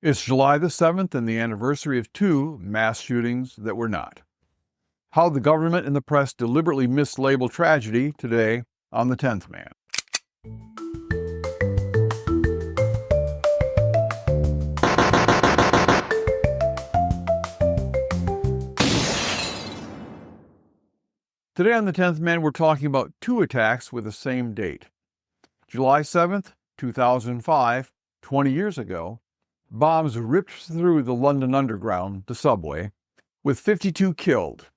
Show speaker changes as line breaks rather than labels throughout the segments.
It's July the 7th and the anniversary of two mass shootings that were not. How the government and the press deliberately mislabel tragedy today on The 10th Man. Today on The 10th Man, we're talking about two attacks with the same date. July 7th, 2005, 20 years ago, bombs ripped through the London Underground, the subway, with 52 killed,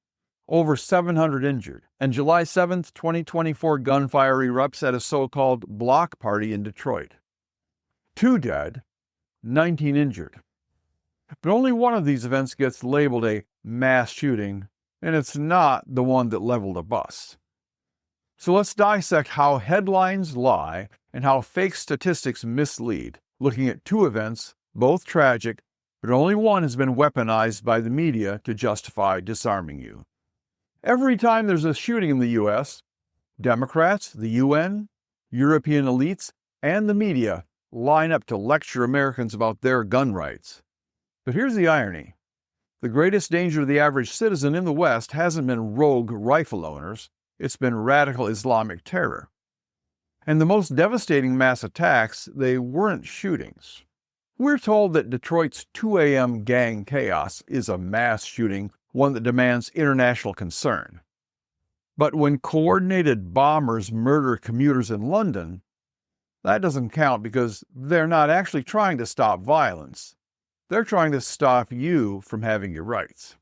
over 700 injured. And July 7th, 2024, gunfire erupts at a so-called block party in Detroit. 2 dead, 19 injured. But only one of these events gets labeled a mass shooting, and it's not the one that leveled a bus. So let's dissect how headlines lie and how fake statistics mislead, looking at two events, both tragic, but only one has been weaponized by the media to justify disarming you. Every time there's a shooting in the U.S., Democrats, the UN, European elites, and the media line up to lecture Americans about their gun rights. But here's the irony. The greatest danger to the average citizen in the West hasn't been rogue rifle owners, it's been radical Islamic terror. And the most devastating mass attacks, they weren't shootings. We're told that Detroit's 2 a.m. gang chaos is a mass shooting, one that demands international concern. But when coordinated bombers murder commuters in London, that doesn't count because they're not actually trying to stop violence. They're trying to stop you from having your rights.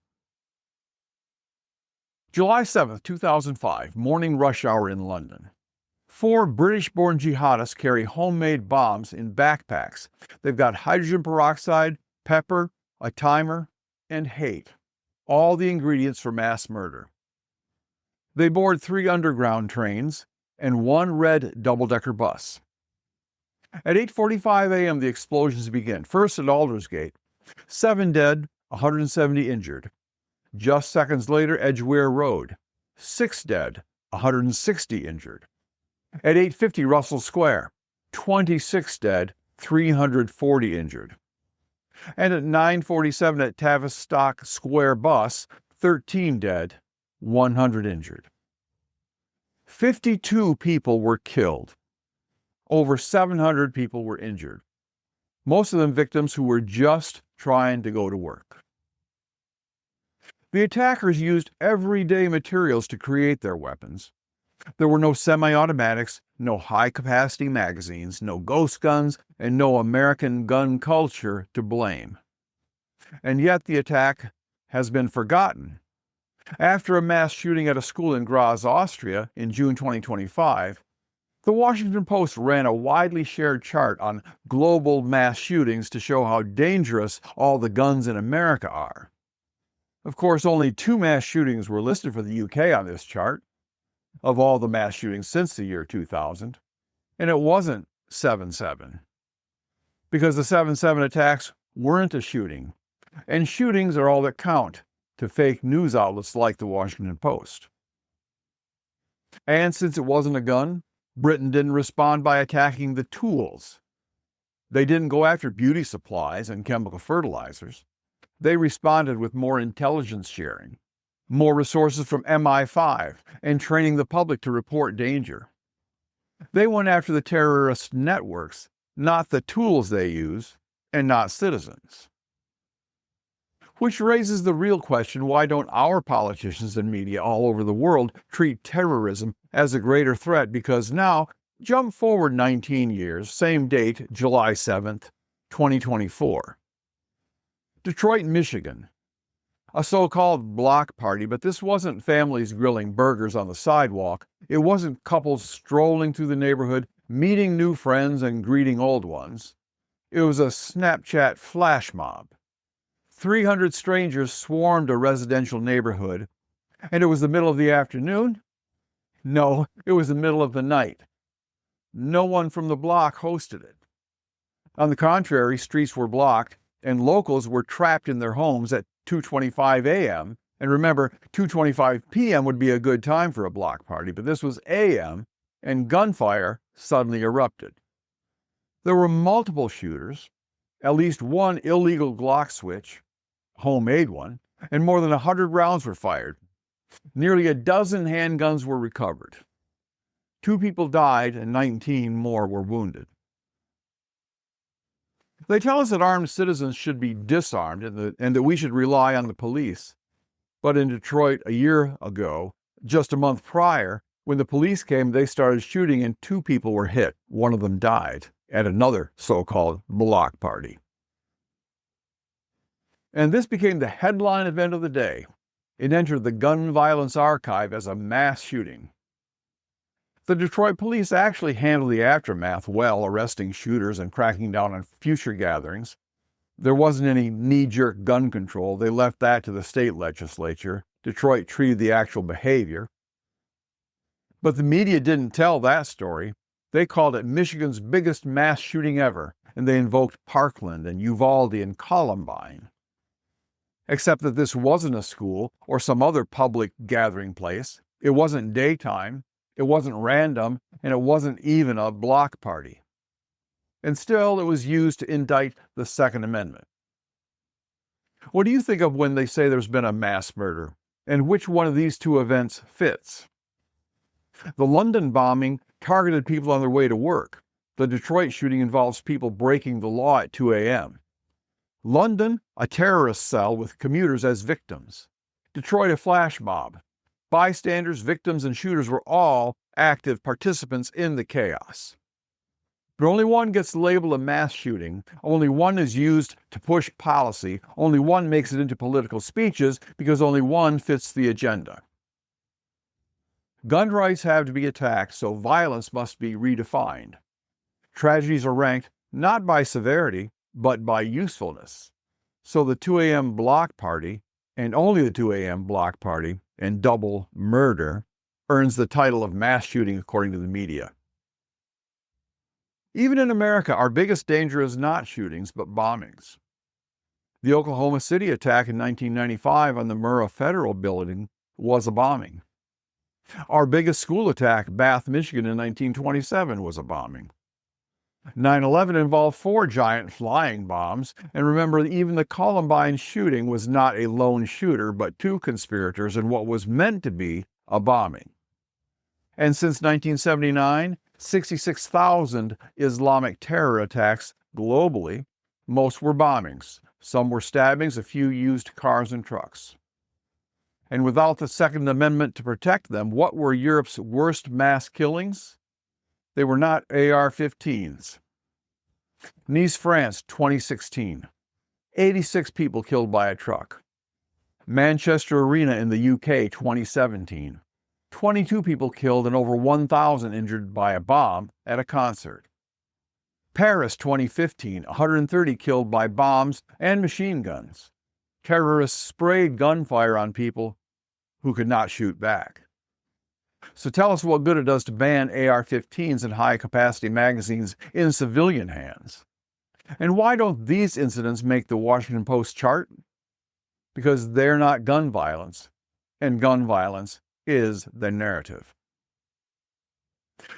July 7th, 2005, morning rush hour in London. 4 British-born jihadists carry homemade bombs in backpacks. They've got hydrogen peroxide, pepper, a timer, and hate. All the ingredients for mass murder. They board 3 underground trains and 1 red double-decker bus. At 8:45 a.m., the explosions begin. First at Aldersgate. 7 dead, 170 injured. Just seconds later, Edgware Road. 6 dead, 160 injured. At 8:50, Russell Square. 26 dead, 340 injured. And at 9:47 at Tavistock Square Bus, 13 dead, 100 injured. 52 people were killed. Over 700 people were injured. Most of them victims who were just trying to go to work. The attackers used everyday materials to create their weapons. There were no semi-automatics, no high-capacity magazines, no ghost guns, and no American gun culture to blame. And yet the attack has been forgotten. After a mass shooting at a school in Graz, Austria in June 2025, the Washington Post ran a widely shared chart on global mass shootings to show how dangerous all the guns in America are. Of course, only 2 mass shootings were listed for the UK on this chart, of all the mass shootings since the year 2000, and it wasn't 7/7. Because the 7/7 attacks weren't a shooting, and shootings are all that count to fake news outlets like the Washington Post. And since it wasn't a gun, Britain didn't respond by attacking the tools. They didn't go after beauty supplies and chemical fertilizers. They responded with more intelligence sharing, more resources from MI5, and training the public to report danger. They went after the terrorist networks, not the tools they use, and not citizens. Which raises the real question, why don't our politicians and media all over the world treat terrorism as a greater threat? Because now, jump forward 19 years, same date, July 7th, 2024. Detroit, Michigan. A so-called block party, but this wasn't families grilling burgers on the sidewalk. It wasn't couples strolling through the neighborhood, meeting new friends and greeting old ones. It was a Snapchat flash mob. 300 strangers swarmed a residential neighborhood, and it was the middle of the afternoon? No, it was the middle of the night. No one from the block hosted it. On the contrary, streets were blocked, and locals were trapped in their homes at 2:25 a.m. And remember, 2:25 p.m. would be a good time for a block party, but this was a.m., and gunfire suddenly erupted. There were multiple shooters, at least one illegal Glock switch, homemade one, and more than 100 rounds were fired. Nearly a dozen handguns were recovered. 2 people died and 19 more were wounded. They tell us that armed citizens should be disarmed and that we should rely on the police. But in Detroit a year ago, just a month prior, when the police came, they started shooting and 2 people were hit. One of them died at another so-called block party. And this became the headline event of the day. It entered the gun violence archive as a mass shooting. The Detroit police actually handled the aftermath well, arresting shooters and cracking down on future gatherings. There wasn't any knee-jerk gun control. They left that to the state legislature. Detroit treated the actual behavior. But the media didn't tell that story. They called it Michigan's biggest mass shooting ever, and they invoked Parkland and Uvalde and Columbine. Except that this wasn't a school or some other public gathering place. It wasn't daytime, it wasn't random, and it wasn't even a block party. And still, it was used to indict the Second Amendment. What do you think of when they say there's been a mass murder? And which one of these 2 events fits? The London bombing targeted people on their way to work. The Detroit shooting involves people breaking the law at 2 a.m. London, a terrorist cell with commuters as victims. Detroit, a flash mob. Bystanders, victims, and shooters were all active participants in the chaos. But only one gets the label of mass shooting. Only one is used to push policy. Only one makes it into political speeches because only one fits the agenda. Gun rights have to be attacked, so violence must be redefined. Tragedies are ranked not by severity, but by usefulness. So the 2 a.m. block party, and only the 2 a.m. block party, and double murder, earns the title of mass shooting according to the media. Even in America, our biggest danger is not shootings, but bombings. The Oklahoma City attack in 1995 on the Murrah Federal Building was a bombing. Our biggest school attack, Bath, Michigan, in 1927, was a bombing. 9/11 involved 4 giant flying bombs, and remember, even the Columbine shooting was not a lone shooter, but 2 conspirators in what was meant to be a bombing. And since 1979, 66,000 Islamic terror attacks globally. Most were bombings. Some were stabbings, a few used cars and trucks. And without the Second Amendment to protect them, what were Europe's worst mass killings? They were not AR-15s. Nice, France, 2016. 86 people killed by a truck. Manchester Arena in the UK, 2017. 22 people killed and over 1,000 injured by a bomb at a concert. Paris, 2015. 130 killed by bombs and machine guns. Terrorists sprayed gunfire on people who could not shoot back. So tell us what good it does to ban AR-15s and high-capacity magazines in civilian hands. And why don't these incidents make the Washington Post chart? Because they're not gun violence, and gun violence is the narrative.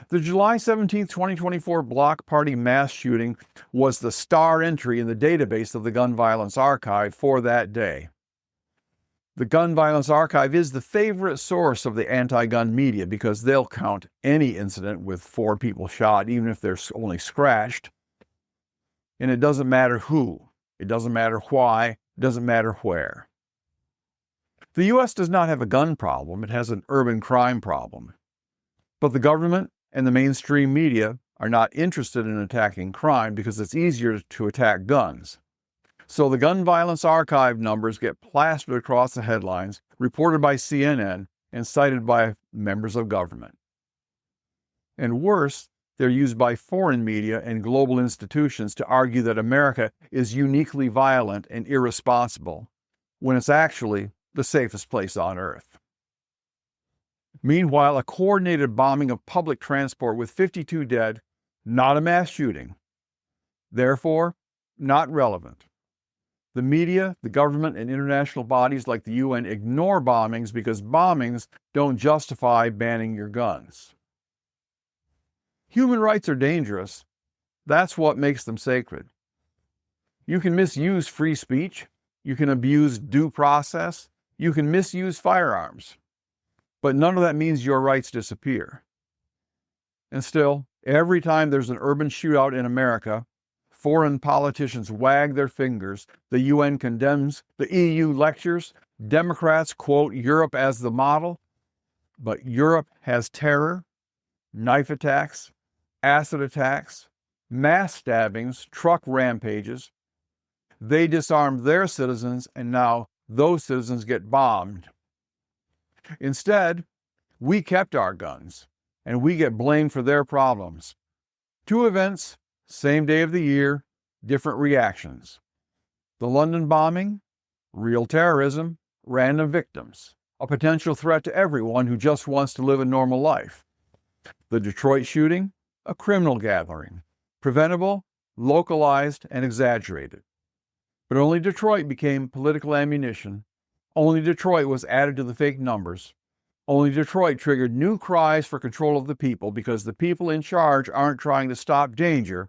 The July 17, 2024 block party mass shooting was the star entry in the database of the Gun Violence Archive for that day. The Gun Violence Archive is the favorite source of the anti-gun media because they'll count any incident with 4 people shot, even if they're only scratched. And it doesn't matter who, it doesn't matter why, it doesn't matter where. The U.S. does not have a gun problem, it has an urban crime problem. But the government and the mainstream media are not interested in attacking crime because it's easier to attack guns. So the Gun Violence Archive numbers get plastered across the headlines, reported by CNN, and cited by members of government. And worse, they're used by foreign media and global institutions to argue that America is uniquely violent and irresponsible, when it's actually the safest place on earth. Meanwhile, a coordinated bombing of public transport with 52 dead, not a mass shooting. Therefore, not relevant. The media, the government, and international bodies like the UN ignore bombings because bombings don't justify banning your guns. Human rights are dangerous. That's what makes them sacred. You can misuse free speech. You can abuse due process. You can misuse firearms. But none of that means your rights disappear. And still, every time there's an urban shootout in America, foreign politicians wag their fingers, the UN condemns, the EU lectures, Democrats quote Europe as the model, but Europe has terror, knife attacks, acid attacks, mass stabbings, truck rampages. They disarmed their citizens, and now those citizens get bombed. Instead, we kept our guns, and we get blamed for their problems. Two events, same day of the year, different reactions. The London bombing, real terrorism, random victims, a potential threat to everyone who just wants to live a normal life. The Detroit shooting, a criminal gathering, preventable, localized, and exaggerated. But only Detroit became political ammunition. Only Detroit was added to the fake numbers. Only Detroit triggered new cries for control of the people because the people in charge aren't trying to stop danger,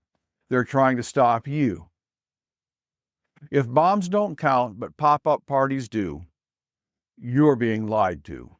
they're trying to stop you. If bombs don't count but pop-up parties do, you're being lied to.